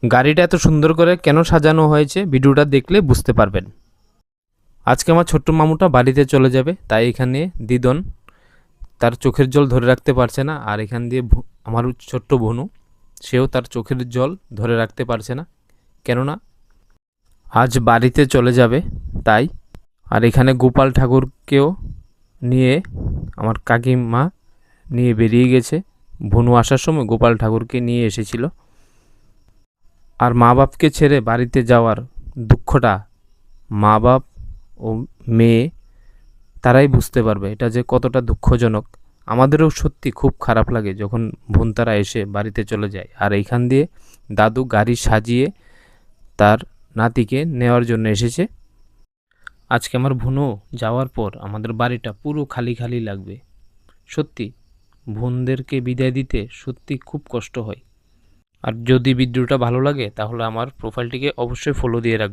গাড়িটা এত সুন্দর করে কেন সাজানো হয়েছে ভিডিওটা দেখলে বুঝতে পারবেন। আজকে আমার ছোট্ট মামুটা বাড়িতে চলে যাবে, তাই এখানে দিদন তার চোখের জল ধরে রাখতে পারছে না, আর এখান দিয়ে আমার ছোট্ট বোনু সেও তার চোখের জল ধরে রাখতে পারছে না, কেননা আজ বাড়িতে চলে যাবে তাই। আর এখানে গোপাল ঠাকুরকেও নিয়ে আমার কাকিমা নিয়ে বেরিয়ে গেছে। ভনু আসার সময় গোপাল ঠাকুরকে নিয়ে এসেছিল। আর মা বাপকে ছেড়ে বাড়িতে যাওয়ার দুঃখটা মা বাপ ও মেয়ে তারাই বুঝতে পারবে এটা যে কতটা দুঃখজনক। আমাদেরও সত্যি খুব খারাপ লাগে যখন বোন তারা এসে বাড়িতে চলে যায়। আর এইখান দিয়ে দাদু গাড়ি সাজিয়ে তার নাতিকে নেওয়ার জন্য এসেছে। আজকে আমার বোনও যাওয়ার পর আমাদের বাড়িটা পুরো খালি খালি লাগবে। সত্যি বোনদেরকে বিদায় দিতে সত্যি খুব কষ্ট হয়। আর যদি ভিডিওটা ভালো লাগে তাহলে আমার প্রোফাইলটিকে অবশ্যই ফলো দিয়ে রাখবেন।